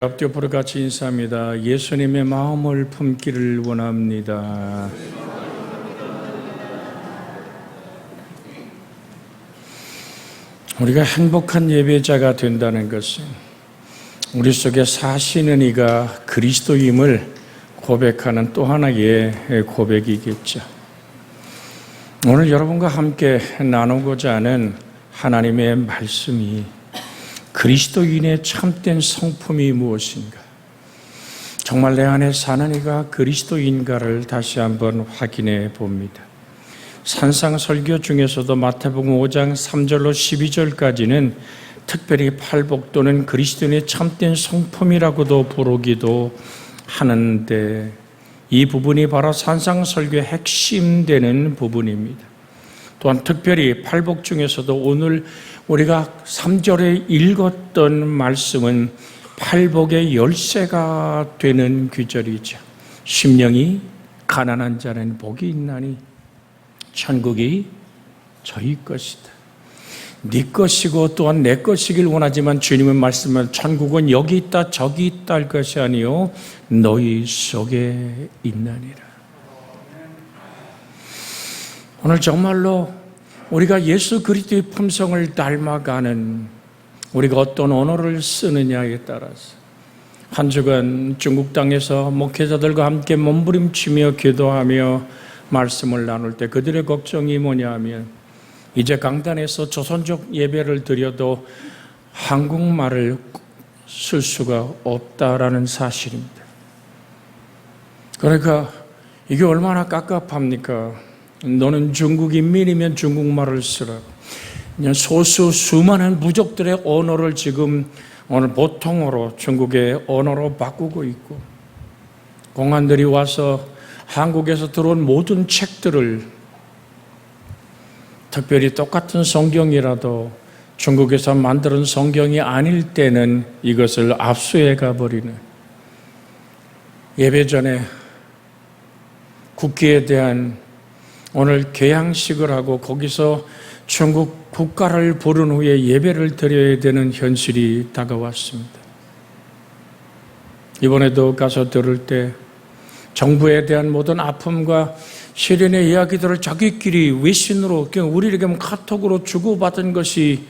앞뒤 옆으로 같이 인사합니다. 예수님의 마음을 품기를 원합니다. 우리가 행복한 예배자가 된다는 것은 우리 속에 사시는 이가 그리스도임을 고백하는 또 하나의 고백이겠죠. 오늘 여러분과 함께 나누고자 하는 하나님의 말씀이 그리스도인의 참된 성품이 무엇인가? 정말 내 안에 사는 이가 그리스도인가를 다시 한번 확인해 봅니다. 산상설교 중에서도 마태복음 5장 3절로 12절까지는 특별히 팔복 또는 그리스도인의 참된 성품이라고도 부르기도 하는데, 이 부분이 바로 산상설교의 핵심되는 부분입니다. 또한 특별히 팔복 중에서도 오늘 우리가 3절에 읽었던 말씀은 팔복의 열쇠가 되는 규절이죠. 심령이 가난한 자는 복이 있나니 천국이 저희 것이다. 네 것이고 또한 내 것이길 원하지만 주님은 말씀은 천국은 여기 있다 저기 있다 할 것이 아니요 너희 속에 있나니라. 오늘 정말로 우리가 예수 그리스도의 품성을 닮아가는, 우리가 어떤 언어를 쓰느냐에 따라서 한 주간 중국 땅에서 목회자들과 함께 몸부림치며 기도하며 말씀을 나눌 때 그들의 걱정이 뭐냐 하면, 이제 강단에서 조선족 예배를 드려도 한국말을 쓸 수가 없다라는 사실입니다. 그러니까 이게 얼마나 깝깝합니까? 너는 중국 인민이면 중국말을 쓰라고. 소수 수많은 부족들의 언어를 지금 오늘 보통어로 중국의 언어로 바꾸고 있고, 공안들이 와서 한국에서 들어온 모든 책들을, 특별히 똑같은 성경이라도 중국에서 만든 성경이 아닐 때는 이것을 압수해 가버리는, 예배 전에 국기에 대한 오늘 개양식을 하고 거기서 중국 국가를 부른 후에 예배를 드려야 되는 현실이 다가왔습니다. 이번에도 가서 들을 때 정부에 대한 모든 아픔과 시련의 이야기들을 자기끼리 외신으로, 우리에게 카톡으로 주고받은 것이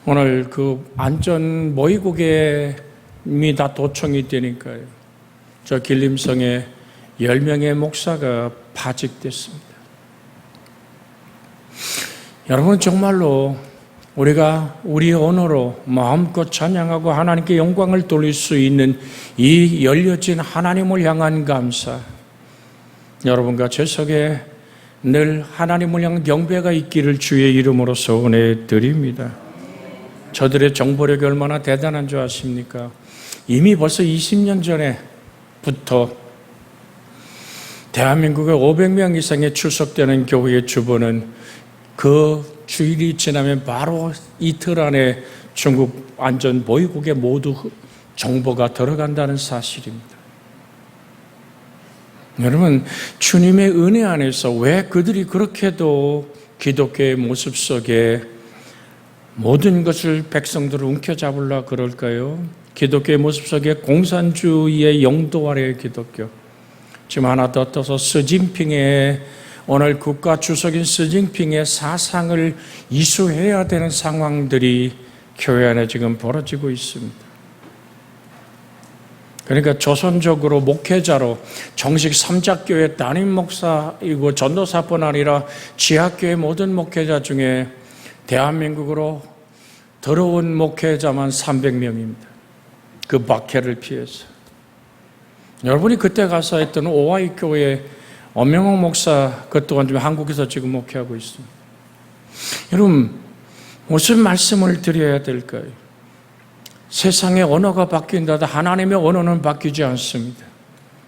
오늘 그 안전 모의고개에 다 도청이 되니까요. 저 길림성에 10명의 목사가 파직됐습니다. 여러분, 정말로 우리가 우리 언어로 마음껏 찬양하고 하나님께 영광을 돌릴 수 있는 이 열려진 하나님을 향한 감사, 여러분과 제 속에 늘 하나님을 향한 경배가 있기를 주의 이름으로 소원해 드립니다. 저들의 정보력이 얼마나 대단한 줄 아십니까? 이미 벌써 20년 전에부터 대한민국에 500명 이상의 출석되는 교회의 주보는 그 주일이 지나면 바로 이틀 안에 중국 안전 보위국에 모두 정보가 들어간다는 사실입니다. 여러분, 주님의 은혜 안에서 왜 그들이 그렇게도 기독교의 모습 속에 모든 것을 백성들을 움켜잡으려 그럴까요? 기독교의 모습 속에 공산주의의 영도 아래의 기독교, 지금 하나 더 떠서 시진핑의, 오늘 국가 주석인 시진핑의 사상을 이수해야 되는 상황들이 교회 안에 지금 벌어지고 있습니다. 그러니까 조선적으로 목회자로 정식 삼자교회 담임 목사이고 전도사뿐 아니라 지하교회 모든 목회자 중에 대한민국으로 들어온 목회자만 300명입니다. 그 박해를 피해서. 여러분이 그때 가서 했던 오하이 교회 엄명옥 목사, 그 또한 좀 한국에서 지금 목회하고 있습니다. 여러분, 무슨 말씀을 드려야 될까요? 세상의 언어가 바뀐다도 하나님의 언어는 바뀌지 않습니다.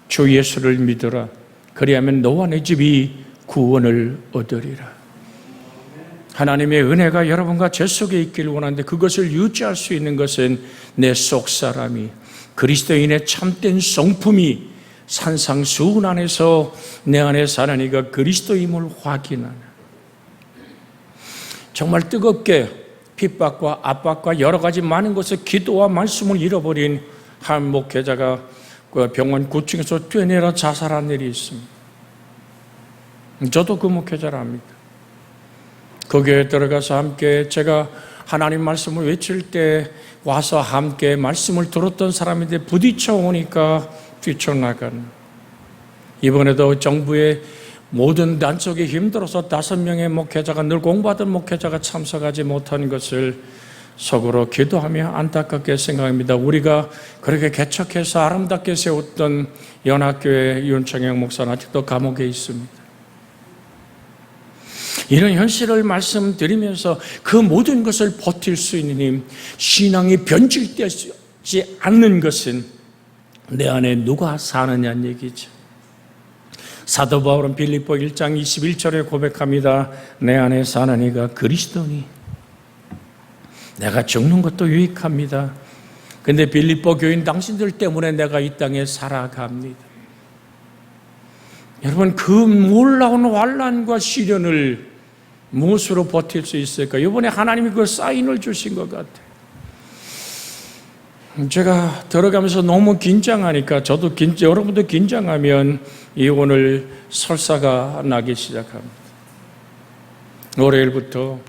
주 예수를 믿어라. 그리하면 너와 내 집이 구원을 얻으리라. 하나님의 은혜가 여러분과 제 속에 있기를 원하는데, 그것을 유지할 수 있는 것은 내 속 사람이, 그리스도인의 참된 성품이 산상수훈 안에서 내 안에 사는 이가 그리스도임을 확인하는, 정말 뜨겁게 핍박과 압박과 여러 가지 많은 것을 기도와 말씀을 잃어버린 한 목회자가 그 병원 9층에서 뛰어내려 자살한 일이 있습니다. 저도 그 목회자를 압니다. 거기에 들어가서 함께 제가 하나님 말씀을 외칠 때 와서 함께 말씀을 들었던 사람인데 부딪혀 오니까 뛰쳐나가는, 이번에도 정부의 모든 단속이 힘들어서 5명의 목회자가, 늘 공부하던 목회자가 참석하지 못한 것을 속으로 기도하며 안타깝게 생각합니다. 우리가 그렇게 개척해서 아름답게 세웠던 연합교회 윤창영 목사는 아직도 감옥에 있습니다. 이런 현실을 말씀드리면서 그 모든 것을 버틸 수 있는 힘, 신앙이 변질되지 않는 것은 내 안에 누가 사느냐는 얘기죠. 사도 바울은 빌립보 1장 21절에 고백합니다. 내 안에 사는 이가 그리스도니 내가 죽는 것도 유익합니다. 근데 빌립보 교인 당신들 때문에 내가 이 땅에 살아갑니다. 여러분, 그 놀라운 환난과 시련을 무엇으로 버틸 수 있을까? 이번에 하나님이 그 사인을 주신 것 같아요. 제가 들어가면서 너무 긴장하니까, 여러분도 긴장하면 오늘 설사가 나기 시작합니다. 월요일부터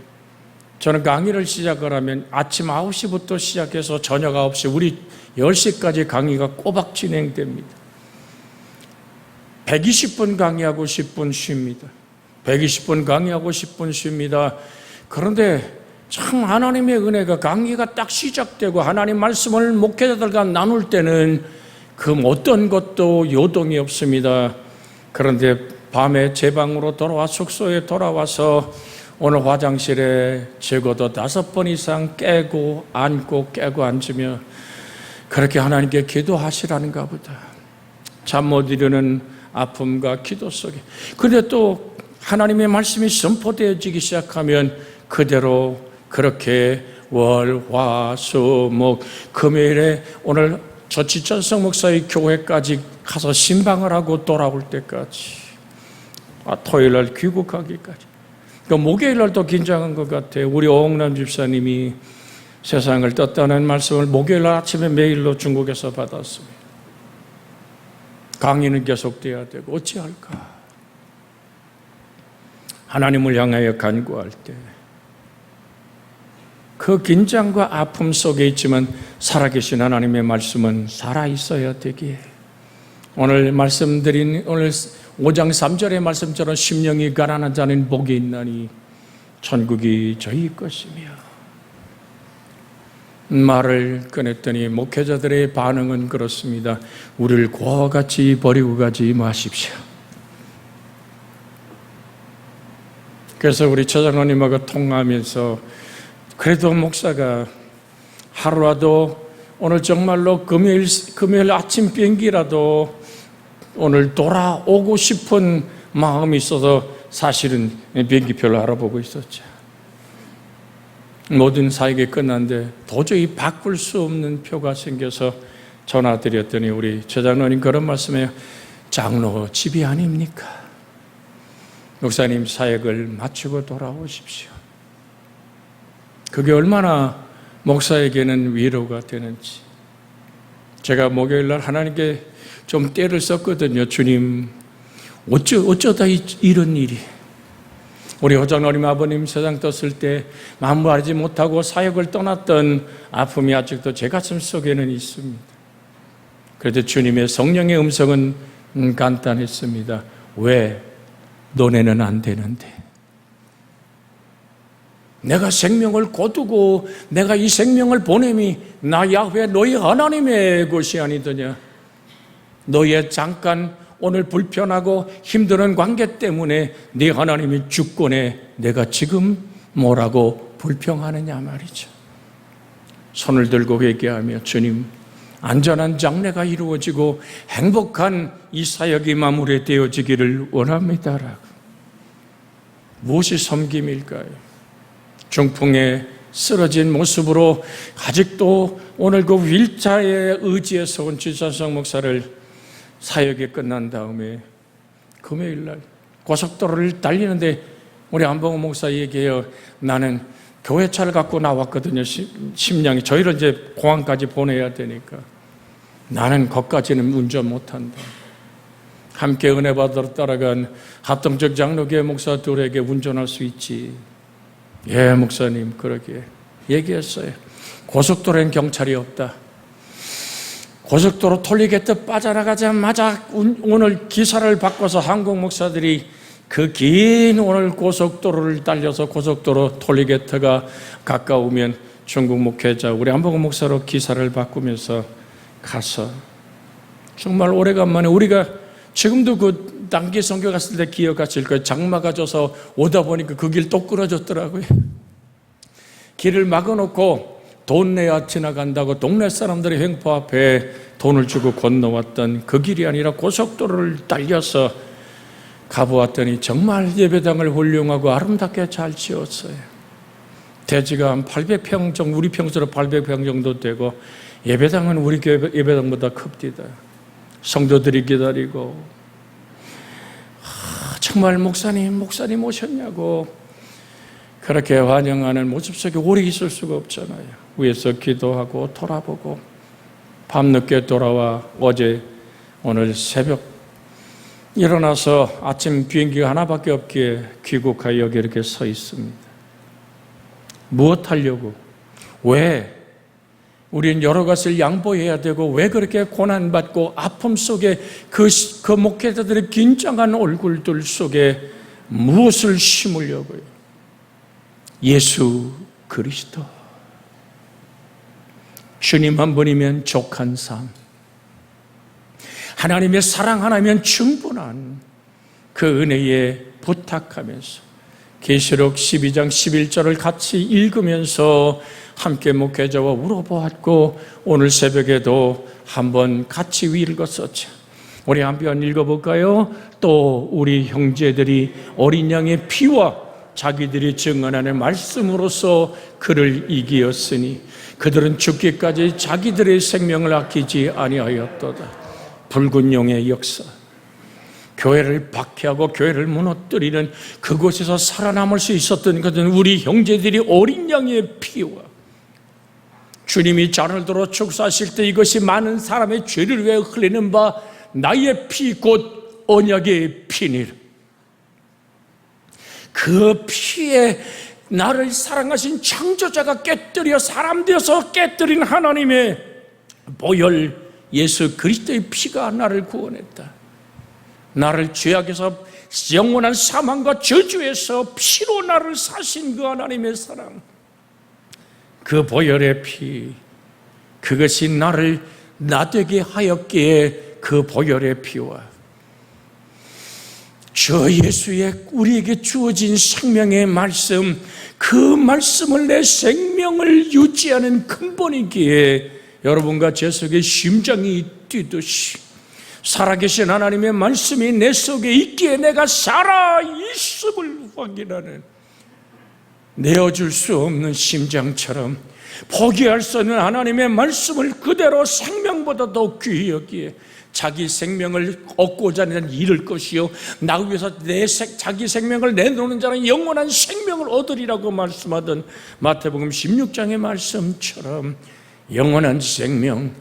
저는 강의를 시작을 하면 아침 9시부터 시작해서 저녁 9시, 우리 10시까지 강의가 꼬박 진행됩니다. 120분 강의하고 10분 쉽니다. 120분 강의하고 10분 쉽니다. 그런데 참 하나님의 은혜가, 강의가 딱 시작되고 하나님 말씀을 목회자들과 나눌 때는 그 어떤 것도 요동이 없습니다. 그런데 밤에 제 방으로 숙소에 돌아와서 오늘 화장실에 적어도 5번 이상 깨고 앉으며 그렇게 하나님께 기도하시라는가 보다. 잠 못 이루는 아픔과 기도 속에. 그런데 또 하나님의 말씀이 선포되어지기 시작하면 그대로 그렇게 월, 화, 수, 목, 금요일에 오늘 저 지천성 목사의 교회까지 가서 신방을 하고 돌아올 때까지, 토요일날 귀국하기까지. 그러니까 목요일날도 긴장한 것 같아요. 우리 오홍남 집사님이 세상을 떴다는 말씀을 목요일날 아침에 메일로 중국에서 받았습니다. 강의는 계속돼야 되고 어찌할까? 하나님을 향하여 간구할 때 그 긴장과 아픔 속에 있지만 살아계신 하나님의 말씀은 살아있어야 되기에, 오늘 말씀드린 오늘 5장 3절의 말씀처럼 심령이 가난한 자는 복이 있나니 천국이 저희 것이며, 말을 꺼냈더니 목회자들의 반응은 그렇습니다. 우리를 고와 같이 버리고 가지 마십시오. 그래서 우리 처장로님하고 통화하면서, 그래도 목사가 하루라도 오늘 정말로 금요일 아침 비행기라도 오늘 돌아오고 싶은 마음이 있어서 사실은 비행기표를 알아보고 있었죠. 모든 사역이 끝났는데 도저히 바꿀 수 없는 표가 생겨서 전화드렸더니 우리 처장로님 그런 말씀에, 장로 집이 아닙니까? 목사님 사역을 마치고 돌아오십시오. 그게 얼마나 목사에게는 위로가 되는지. 제가 목요일날 하나님께 좀 때를 썼거든요. 주님, 어쩌다 이런 일이. 우리 호장로님 아버님 세상 떴을 때 마무리하지 못하고 사역을 떠났던 아픔이 아직도 제 가슴 속에는 있습니다. 그래도 주님의 성령의 음성은 간단했습니다. 왜 너네는 안 되는데? 내가 생명을 거두고 내가 이 생명을 보냄이 나 야훼 너희 하나님의 것이 아니더냐. 너희의 잠깐 오늘 불편하고 힘드는 관계 때문에 네 하나님이 주권에 내가 지금 뭐라고 불평하느냐 말이죠. 손을 들고 회개하며, 주님, 안전한 장례가 이루어지고 행복한 이 사역이 마무리되어지기를 원합니다라고. 무엇이 섬김일까요? 중풍에 쓰러진 모습으로 아직도 오늘 그 휠체어에 의지해서 온 지천성 목사를 사역이 끝난 다음에 금요일날 고속도로를 달리는데 우리 안봉호 목사 얘기해요. 나는 교회차를 갖고 나왔거든요. 심량이 저희를 이제 공항까지 보내야 되니까. 나는 거기까지는 운전 못한다. 함께 은혜 받으러 따라간 합동적 장로교회 목사 둘에게 운전할 수 있지. 예, 목사님, 그러게 얘기했어요. 고속도로엔 경찰이 없다. 고속도로 톨리게트 빠져나가자마자 오늘 기사를 바꿔서 한국 목사들이 그 긴 오늘 고속도로를 달려서 고속도로 톨리게트가 가까우면 중국 목회자 우리 안보고 목사로 기사를 바꾸면서 가서 정말 오래간만에 우리가 지금도 그 단기 선교 갔을 때 기억하실 거예요. 장마가 져서 오다 보니까 그 길 또 끊어졌더라고요. 길을 막아놓고 돈 내야 지나간다고 동네 사람들이 횡포 앞에 돈을 주고 건너왔던 그 길이 아니라 고속도로를 달려서 가보았더니 정말 예배당을 훌륭하고 아름답게 잘 지었어요. 대지가 한 800평 정도, 우리 평수로 800평 정도 되고 예배당은 우리 교회 예배당보다 큽니다. 성도들이 기다리고 정말 목사님 오셨냐고 그렇게 환영하는 모습 속에 오래 있을 수가 없잖아요. 위에서 기도하고 돌아보고 밤늦게 돌아와 오늘 새벽 일어나서 아침 비행기가 하나밖에 없기에 귀국하여 여기 이렇게 서 있습니다. 무엇 하려고? 왜? 우리는 여러 가지를 양보해야 되고 왜 그렇게 고난받고 아픔 속에 그 목회자들의 긴장한 얼굴들 속에 무엇을 심으려고요? 예수 그리스도. 주님 한 분이면 족한 삶. 하나님의 사랑 하나면 충분한 그 은혜에 부탁하면서 계시록 12장 11절을 같이 읽으면서 함께 목회자와 울어보았고 오늘 새벽에도 한번 같이 읽었었죠. 우리 한편 읽어볼까요? 또 우리 형제들이 어린 양의 피와 자기들이 증언하는 말씀으로써 그를 이기었으니 그들은 죽기까지 자기들의 생명을 아끼지 아니하였도다. 붉은 용의 역사, 교회를 박해하고 교회를 무너뜨리는 그곳에서 살아남을 수 있었던 것은 우리 형제들이 어린 양의 피와 주님이 잔을 들어 축사하실 때 이것이 많은 사람의 죄를 위해 흘리는 바 나의 피 곧 언약의 피니라. 그 피에 나를 사랑하신 창조자가 깨뜨려 사람 되어서 깨뜨린 하나님의 보혈 예수 그리스도의 피가 나를 구원했다. 나를 죄악에서 영원한 사망과 저주에서 피로 나를 사신 그 하나님의 사랑, 그 보혈의 피, 그것이 나를 나되게 하였기에 그 보혈의 피와 저 예수의 우리에게 주어진 생명의 말씀, 그 말씀을 내 생명을 유지하는 근본이기에 여러분과 제 속에 심장이 뛰듯이 살아계신 하나님의 말씀이 내 속에 있기에 내가 살아있음을 확인하는 내어줄 수 없는 심장처럼 포기할 수 없는 하나님의 말씀을 그대로 생명보다 더 귀히 여기에 자기 생명을 얻고자 하는 잃을 것이요 나 위해서 자기 생명을 내놓는 자는 영원한 생명을 얻으리라고 말씀하던 마태복음 16장의 말씀처럼 영원한 생명,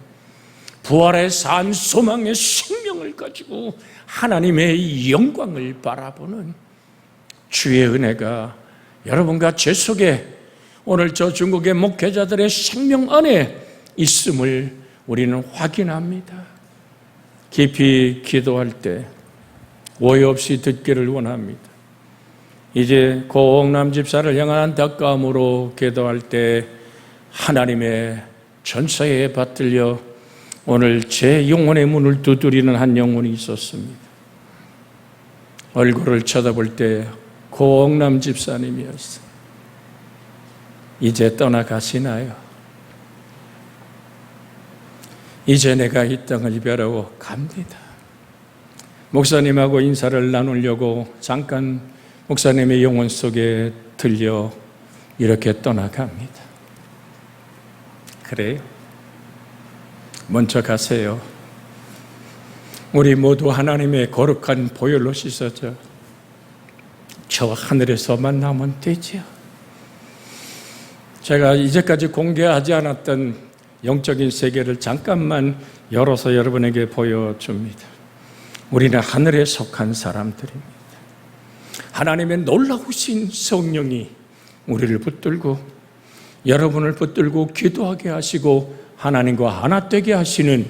부활의 산 소망의 생명을 가지고 하나님의 영광을 바라보는 주의 은혜가 여러분과 제 속에 오늘 저 중국의 목회자들의 생명 안에 있음을 우리는 확인합니다. 깊이 기도할 때 오해 없이 듣기를 원합니다. 이제 고옥남 집사를 향한 안타까움으로 기도할 때 하나님의 전사에 받들려 오늘 제 영혼의 문을 두드리는 한 영혼이 있었습니다. 얼굴을 쳐다볼 때 고옥남 집사님이었어요. 이제 떠나가시나요? 이제 내가 이 땅을 벼르고 갑니다. 목사님하고 인사를 나누려고 잠깐 목사님의 영혼 속에 들려 이렇게 떠나갑니다. 그래요? 먼저 가세요. 우리 모두 하나님의 거룩한 보혈로 씻어져 저 하늘에서 만나면 되지요. 제가 이제까지 공개하지 않았던 영적인 세계를 잠깐만 열어서 여러분에게 보여줍니다. 우리는 하늘에 속한 사람들입니다. 하나님의 놀라우신 성령이 우리를 붙들고 여러분을 붙들고 기도하게 하시고 하나님과 하나 되게 하시는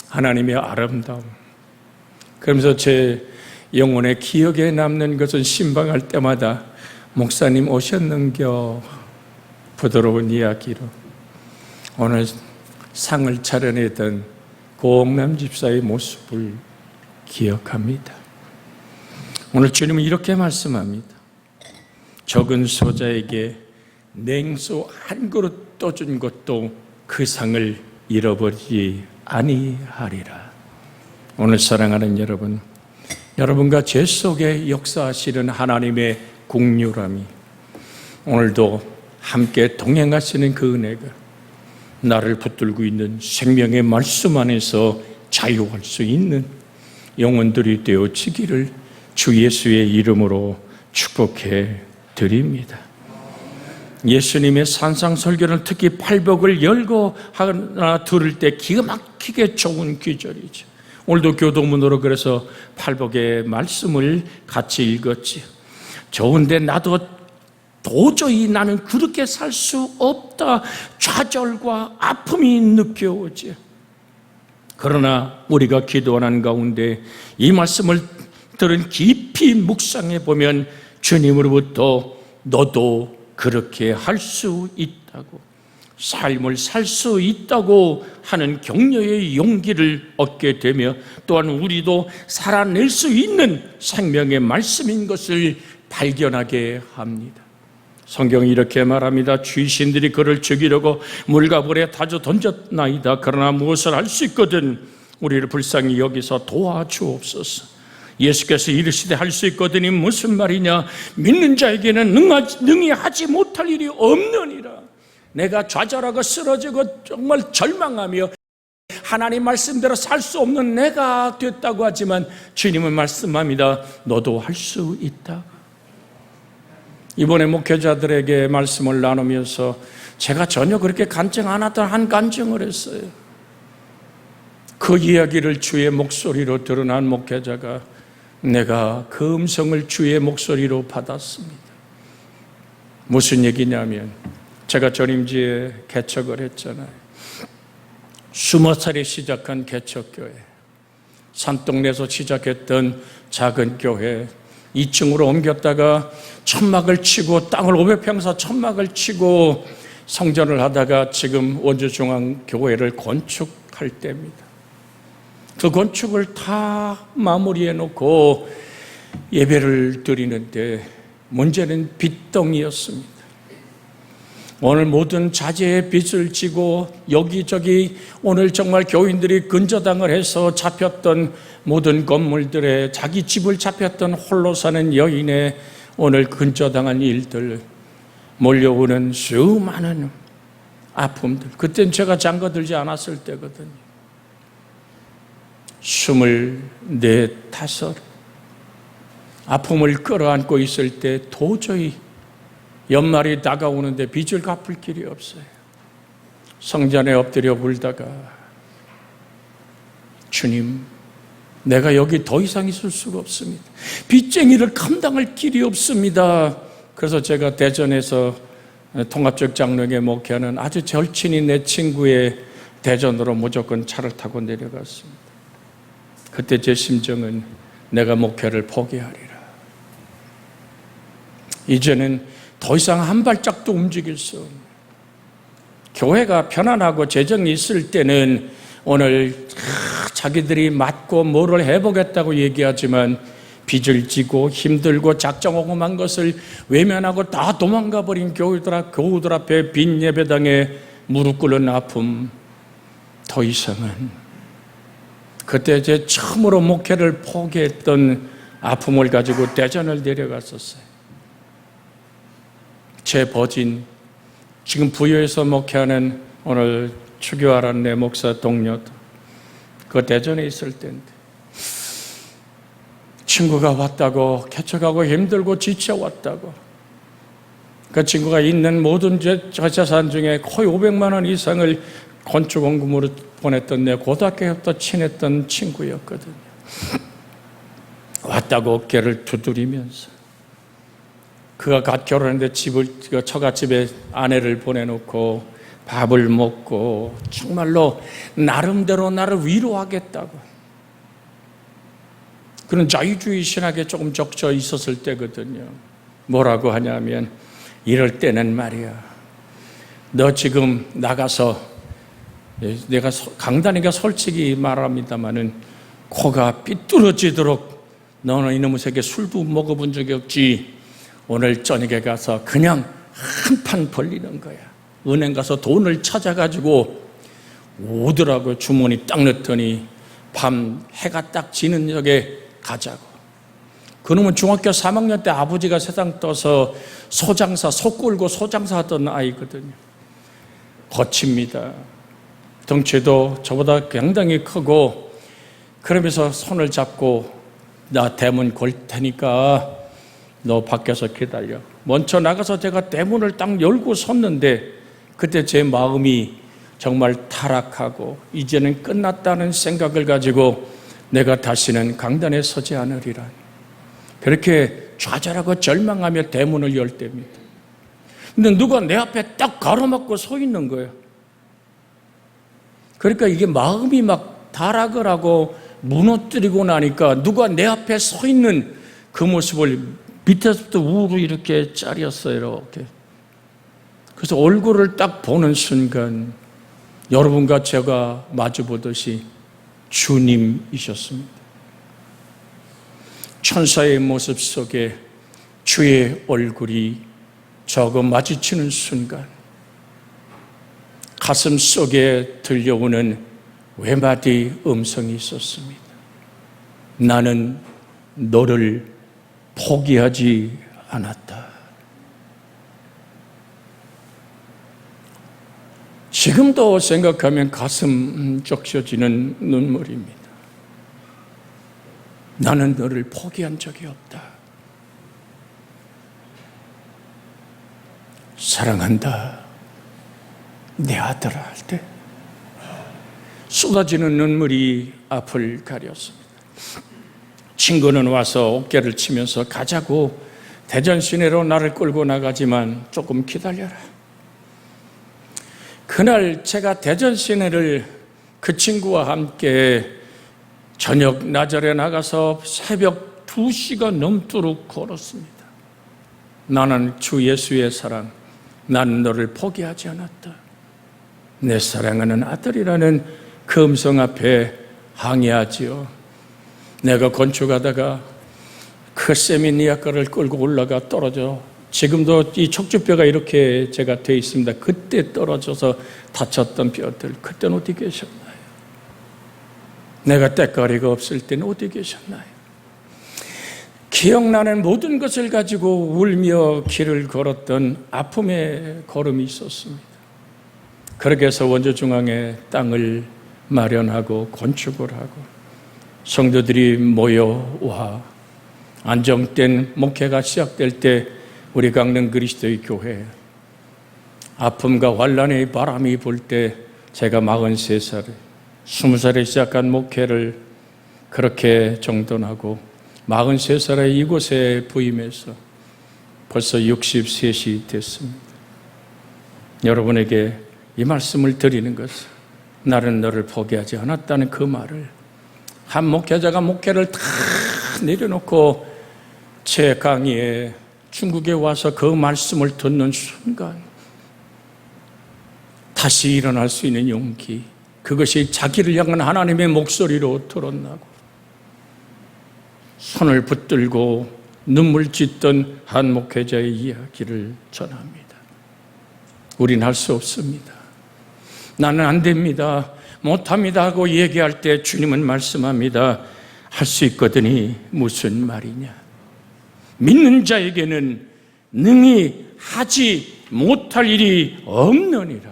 하나님의 아름다움. 그러면서 제 영혼의 기억에 남는 것은 신방할 때마다 목사님 오셨는겨 부드러운 이야기로 오늘 상을 차려내던 고옥남 집사의 모습을 기억합니다. 오늘 주님은 이렇게 말씀합니다. 적은 소자에게 냉수 한 그릇 떠준 것도 그 상을 잃어버리지 아니하리라. 오늘 사랑하는 여러분, 여러분과 제 속에 역사하시는 하나님의 긍휼함이 오늘도 함께 동행하시는 그 은혜가 나를 붙들고 있는 생명의 말씀 안에서 자유할 수 있는 영혼들이 되어지기를 주 예수의 이름으로 축복해 드립니다. 예수님의 산상설교는 특히 팔복을 열고 하나 들을 때 기가 막히게 좋은 귀절이죠. 오늘도 교도문으로 그래서 팔복의 말씀을 같이 읽었지. 좋은데 나도 도저히 나는 그렇게 살 수 없다. 좌절과 아픔이 느껴오지. 그러나 우리가 기도하는 가운데 이 말씀을 들은 깊이 묵상해 보면 주님으로부터 너도 그렇게 할 수 있다고, 삶을 살 수 있다고 하는 격려의 용기를 얻게 되며 또한 우리도 살아낼 수 있는 생명의 말씀인 것을 발견하게 합니다. 성경이 이렇게 말합니다. 귀신들이 그를 죽이려고 물과 불에 다져 던졌나이다. 그러나 무엇을 할 수 있거든 우리를 불쌍히 여기서 도와주옵소서. 예수께서 이르시되 할 수 있거든이 무슨 말이냐? 믿는 자에게는 능히 하지 못할 일이 없느니라. 내가 좌절하고 쓰러지고 정말 절망하며 하나님 말씀대로 살 수 없는 내가 됐다고 하지만 주님은 말씀합니다. 너도 할 수 있다. 이번에 목회자들에게 말씀을 나누면서 제가 전혀 그렇게 간증 안 하던 한 간증을 했어요. 그 이야기를 주의 목소리로 들은 한 목회자가 내가 그 음성을 주의 목소리로 받았습니다. 무슨 얘기냐면 제가 전임지에 개척을 했잖아요. 20살에 시작한 개척교회, 산동네에서 시작했던 작은 교회 2층으로 옮겼다가 천막을 치고 땅을 500평사 천막을 치고 성전을 하다가 지금 원주중앙교회를 건축할 때입니다. 그 건축을 다 마무리해 놓고 예배를 드리는데 문제는 빚덩이였습니다. 오늘 모든 자재에 빚을 지고 여기저기 오늘 정말 교인들이 근저당을 해서 잡혔던 모든 건물들에 자기 집을 잡혔던 홀로 사는 여인의 오늘 근저당한 일들, 몰려오는 수많은 아픔들. 그땐 제가 장가들지 않았을 때거든요. 24, 5 아픔을 끌어안고 있을 때 도저히 연말이 다가오는데 빚을 갚을 길이 없어요. 성전에 엎드려 울다가 주님, 내가 여기 더 이상 있을 수가 없습니다. 빚쟁이를 감당할 길이 없습니다. 그래서 제가 대전에서 통합적 장로에게 목회하는 아주 절친인 내 친구의 대전으로 무조건 차를 타고 내려갔습니다. 그때 제 심정은 내가 목회를 포기하리라. 이제는 더 이상 한 발짝도 움직일 수 없는, 교회가 편안하고 재정이 있을 때는 오늘 자기들이 맞고 뭐를 해보겠다고 얘기하지만 빚을 지고 힘들고 작정오금한 것을 외면하고 다 도망가 버린 교우들 앞에 빈 예배당에 무릎 꿇는 아픔, 더 이상은 그때 제 처음으로 목회를 포기했던 아픔을 가지고 대전을 내려갔었어요. 제 버진, 지금 부여에서 목회하는 오늘 추교하라는 내 목사 동료도 그 대전에 있을 때인데 친구가 왔다고, 개척하고 힘들고 지쳐왔다고. 그 친구가 있는 모든 재산 중에 거의 500만 원 이상을 건축 원금으로 보냈던 내 고등학교부터 친했던 친구였거든요. 왔다고 어깨를 두드리면서 그가 갓 결혼했는데 처갓집에 아내를 보내놓고 밥을 먹고 정말로 나름대로 나를 위로하겠다고 그런 자유주의 신학에 조금 적셔 있었을 때거든요. 뭐라고 하냐면 이럴 때는 말이야, 너 지금 나가서, 내가 강단이가 솔직히 말합니다마는 코가 삐뚤어지도록 너는 이놈의 새끼 술도 먹어본 적이 없지, 오늘 저녁에 가서 그냥 한판 벌리는 거야. 은행 가서 돈을 찾아가지고 오더라고. 주머니 딱 넣더니 밤 해가 딱 지는 적에 가자고. 그놈은 중학교 3학년 때 아버지가 세상 떠서 소장사, 소 끌고 소장사 하던 아이거든요. 거칩니다. 덩치도 저보다 굉장히 크고, 그러면서 손을 잡고 나 대문 걸 테니까 너 밖에서 기다려. 먼저 나가서 제가 대문을 딱 열고 섰는데 그때 제 마음이 정말 타락하고 이제는 끝났다는 생각을 가지고 내가 다시는 강단에 서지 않으리라. 그렇게 좌절하고 절망하며 대문을 열 때입니다. 근데 누가 내 앞에 딱 가로막고 서 있는 거예요. 그러니까 이게 마음이 막 타락을 하고 무너뜨리고 나니까 누가 내 앞에 서 있는 그 모습을 밑에서부터 우로 이렇게 짜렸어요. 이렇게. 그래서 얼굴을 딱 보는 순간 여러분과 제가 마주보듯이 주님이셨습니다. 천사의 모습 속에 주의 얼굴이 저하고 마주치는 순간 가슴 속에 들려오는 외마디 음성이 있었습니다. 나는 너를 포기하지 않았다. 지금도 생각하면 가슴 적셔지는 눈물입니다. 나는 너를 포기한 적이 없다. 사랑한다, 내 아들아 할 때 쏟아지는 눈물이 앞을 가렸습니다. 친구는 와서 어깨를 치면서 가자고 대전 시내로 나를 끌고 나가지만 조금 기다려라. 그날 제가 대전 시내를 그 친구와 함께 저녁 나절에 나가서 새벽 2시가 넘도록 걸었습니다. 나는 주 예수의 사랑, 나는 너를 포기하지 않았다. 내 사랑하는 아들이라는 그 음성 앞에 항의하지요. 내가 건축하다가 그 세미니아가를 끌고 올라가 떨어져, 지금도 이 척추뼈가 이렇게 제가 되어 있습니다. 그때 떨어져서 다쳤던 뼈들, 그때는 어디 계셨나요? 내가 때거리가 없을 때는 어디 계셨나요? 기억나는 모든 것을 가지고 울며 길을 걸었던 아픔의 걸음이 있었습니다. 그렇게 해서 원주중앙에 땅을 마련하고 건축을 하고 성도들이 모여와 안정된 목회가 시작될 때 우리 강릉 그리스도의 교회 아픔과 환난의 바람이 불 때 제가 43살에 20살에 시작한 목회를 그렇게 정돈하고 43살에 이곳에 부임해서 벌써 63이 됐습니다. 여러분에게 이 말씀을 드리는 것은 나는 너를 포기하지 않았다는 그 말을 한 목회자가 목회를 다 내려놓고 제 강의에 중국에 와서 그 말씀을 듣는 순간 다시 일어날 수 있는 용기, 그것이 자기를 향한 하나님의 목소리로 드러나고 손을 붙들고 눈물 짓던 한 목회자의 이야기를 전합니다. 우린 할 수 없습니다. 나는 안 됩니다, 못합니다 하고 얘기할 때 주님은 말씀합니다. 할 수 있거든이 무슨 말이냐. 믿는 자에게는 능히 하지 못할 일이 없느니라.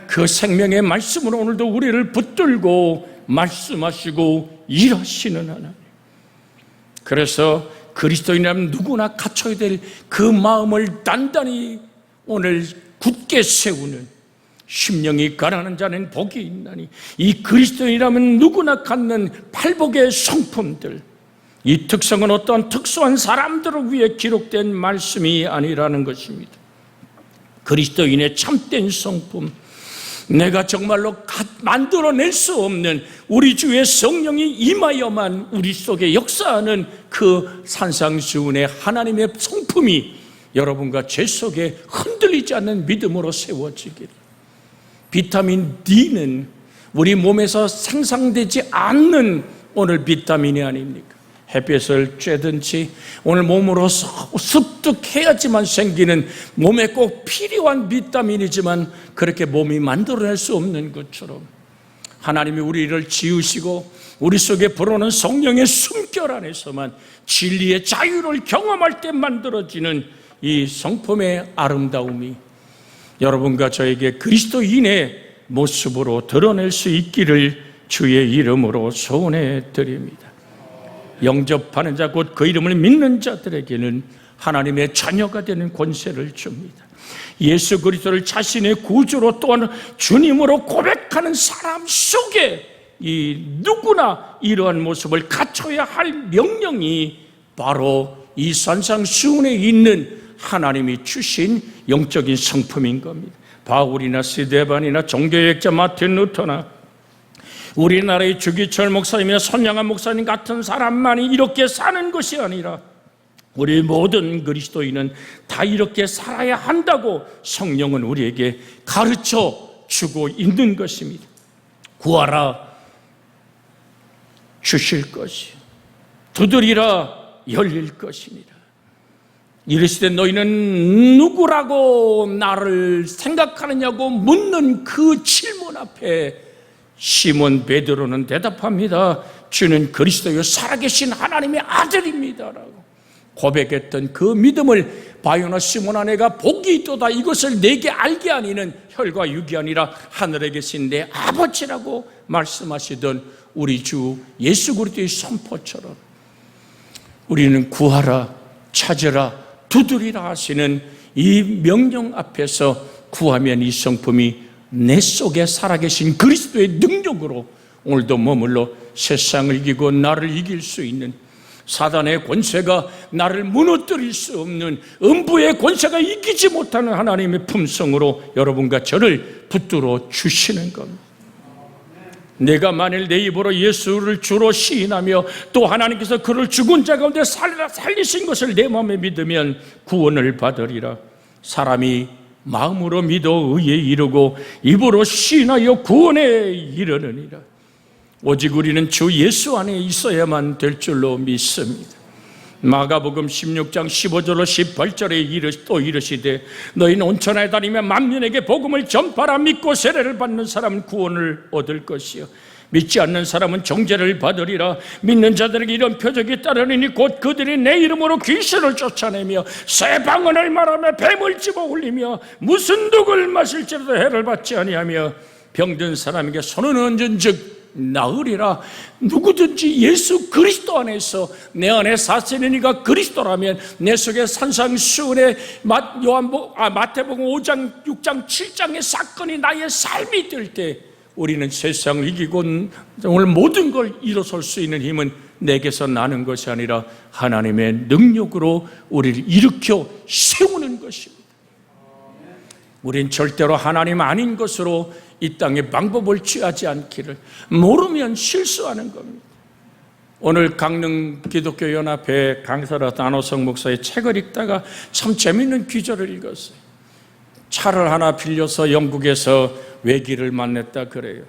그 생명의 말씀으로 오늘도 우리를 붙들고 말씀하시고 일하시는 하나님. 그래서 그리스도인이라면 누구나 갖춰야 될 그 마음을 단단히 오늘 굳게 세우는 심령이 가난한 자는 복이 있나니. 이 그리스도인이라면 누구나 갖는 팔복의 성품들, 이 특성은 어떠한 특수한 사람들을 위해 기록된 말씀이 아니라는 것입니다. 그리스도인의 참된 성품, 내가 정말로 만들어낼 수 없는 우리 주의 성령이 임하여만 우리 속에 역사하는 그 산상수훈의 하나님의 성품이 여러분과 제 속에 흔들리지 않는 믿음으로 세워지기를. 비타민 D는 우리 몸에서 생산되지 않는 오늘 비타민이 아닙니까? 햇볕을 쬐든지 오늘 몸으로 습득해야지만 생기는 몸에 꼭 필요한 비타민이지만 그렇게 몸이 만들어낼 수 없는 것처럼 하나님이 우리를 지으시고 우리 속에 불어오는 성령의 숨결 안에서만 진리의 자유를 경험할 때 만들어지는 이 성품의 아름다움이 여러분과 저에게 그리스도인의 모습으로 드러낼 수 있기를 주의 이름으로 소원해 드립니다. 영접하는 자 곧 그 이름을 믿는 자들에게는 하나님의 자녀가 되는 권세를 줍니다. 예수 그리스도를 자신의 구주로 또한 주님으로 고백하는 사람 속에 이 누구나 이러한 모습을 갖춰야 할 명령이 바로 이 산상수훈에 있는 하나님이 주신 영적인 성품인 겁니다. 바울이나 스데반이나 종교학자 마틴 루터나 우리나라의 주기철 목사님이나 선양한 목사님 같은 사람만이 이렇게 사는 것이 아니라 우리 모든 그리스도인은 다 이렇게 살아야 한다고 성령은 우리에게 가르쳐 주고 있는 것입니다. 구하라 주실 것이요 두드리라 열릴 것이니라. 이르시되 너희는 누구라고 나를 생각하느냐고 묻는 그 질문 앞에 시몬 베드로는 대답합니다. 주는 그리스도요 살아계신 하나님의 아들입니다라고 고백했던 그 믿음을 바요나 시몬 아내가 복이 있도다 이것을 내게 알게 하니는 혈과 육이 아니라 하늘에 계신 내 아버지라고 말씀하시던 우리 주 예수 그리스도의 선포처럼 우리는 구하라 찾으라 두드리라 하시는 이 명령 앞에서 구하면 이 성품이 내 속에 살아계신 그리스도의 능력으로 오늘도 머물러 세상을 이기고 나를 이길 수 있는 사단의 권세가 나를 무너뜨릴 수 없는 음부의 권세가 이기지 못하는 하나님의 품성으로 여러분과 저를 붙들어 주시는 겁니다. 내가 만일 내 입으로 예수를 주로 시인하며 또 하나님께서 그를 죽은 자 가운데 살리신 것을 내 마음에 믿으면 구원을 받으리라. 사람이 마음으로 믿어 의에 이르고 입으로 시인하여 구원에 이르느니라. 오직 우리는 주 예수 안에 있어야만 될 줄로 믿습니다. 마가복음 16장 15절로 18절에 또 이르시되 너희는 온천에 다니며 만민에게 복음을 전파라. 믿고 세례를 받는 사람은 구원을 얻을 것이요 믿지 않는 사람은 정죄를 받으리라. 믿는 자들에게 이런 표적이 따르니 곧 그들이 내 이름으로 귀신을 쫓아내며 새 방언을 말하며 뱀을 집어 올리며 무슨 독을 마실지라도 해를 받지 아니하며 병든 사람에게 손을 얹은즉 나으리라. 누구든지 예수 그리스도 안에서 내 안에 사시는 이가 그리스도라면 내 속에 산상수훈의 마태복음 5장 6장 7장의 사건이 나의 삶이 될 때 우리는 세상을 이기고 오늘 모든 걸 일어설 수 있는 힘은 내게서 나는 것이 아니라 하나님의 능력으로 우리를 일으켜 세우는 것입니다. 우린 절대로 하나님 아닌 것으로 이 땅에 방법을 취하지 않기를. 모르면 실수하는 겁니다. 오늘 강릉 기독교연합회 강사라 안호성 목사의 책을 읽다가 참 재미있는 귀절을 읽었어요. 차를 하나 빌려서 영국에서 외기를 만났다 그래요.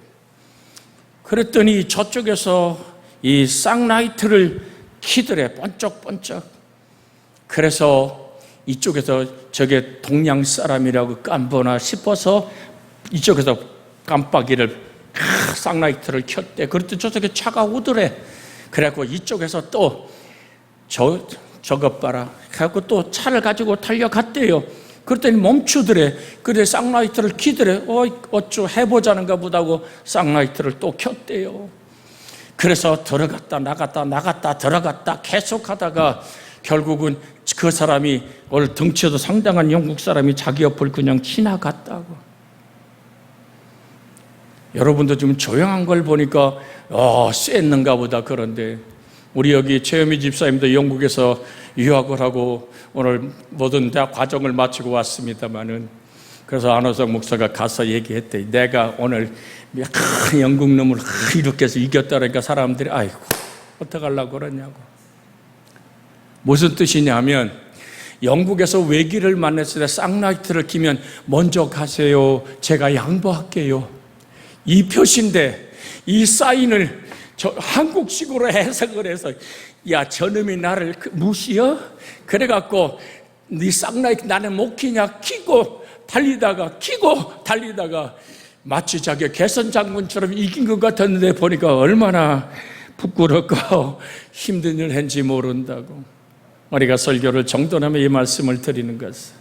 그랬더니 저쪽에서 이 쌍라이트를 키더래, 번쩍번쩍. 그래서 이쪽에서 저게 동양 사람이라고 깜보나 싶어서 이쪽에서 깜빡이를 쌍라이트를 켰대. 그랬더니 저쪽에 차가 오더래. 그래갖고 이쪽에서 또 저것 봐라. 그래갖고 또 차를 가지고 달려갔대요. 그랬더니 멈추더래. 그래 쌍라이트를 키더래. 어쩌 해보자는가 보다고 쌍라이트를 또 켰대요. 그래서 들어갔다 나갔다 들어갔다 계속하다가 결국은 그 사람이 오늘 덩치도 상당한 영국 사람이 자기 옆을 그냥 지나갔다고. 여러분도 좀 조용한 걸 보니까 쎘는가 보다. 그런데 우리 여기 최현미 집사님도 영국에서 유학을 하고 오늘 모든 대학 과정을 마치고 왔습니다마는, 그래서 안호성 목사가 가서 얘기했대. 내가 오늘 영국 놈을 이렇게 해서 이겼다니까 사람들이 아이고 어떡하려고 그러냐고. 무슨 뜻이냐면, 영국에서 외기를 만났을 때 쌍라이트를 키면 먼저 가세요, 제가 양보할게요, 이 표시인데 이 사인을 한국식으로 해석을 해서 야 저놈이 나를 무시해? 그래갖고 네 쌍라이트 나는 못 키냐 키고 달리다가 마치 자기 개선 장군처럼 이긴 것 같았는데 보니까 얼마나 부끄럽고 힘든 일 했는지 모른다고. 우리가 설교를 정돈하며 이 말씀을 드리는 것은,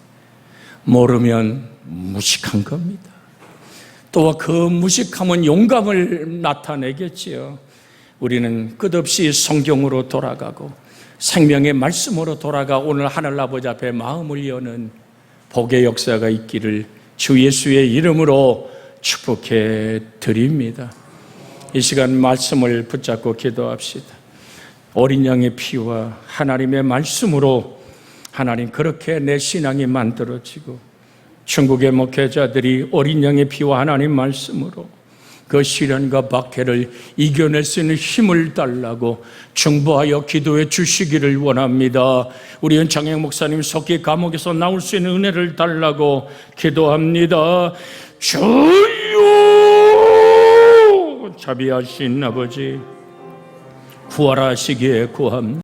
모르면 무식한 겁니다. 또 그 무식함은 용감을 나타내겠지요. 우리는 끝없이 성경으로 돌아가고 생명의 말씀으로 돌아가 오늘 하늘 아버지 앞에 마음을 여는 복의 역사가 있기를 주 예수의 이름으로 축복해 드립니다. 이 시간 말씀을 붙잡고 기도합시다. 어린 양의 피와 하나님의 말씀으로 하나님 그렇게 내 신앙이 만들어지고, 중국의 목회자들이 어린 양의 피와 하나님 말씀으로 그 시련과 박해를 이겨낼 수 있는 힘을 달라고 중보하여 기도해 주시기를 원합니다. 우리 연창행 목사님 석기 감옥에서 나올 수 있는 은혜를 달라고 기도합니다. 주여, 자비하신 아버지, 구하라 하시기에 구합니다.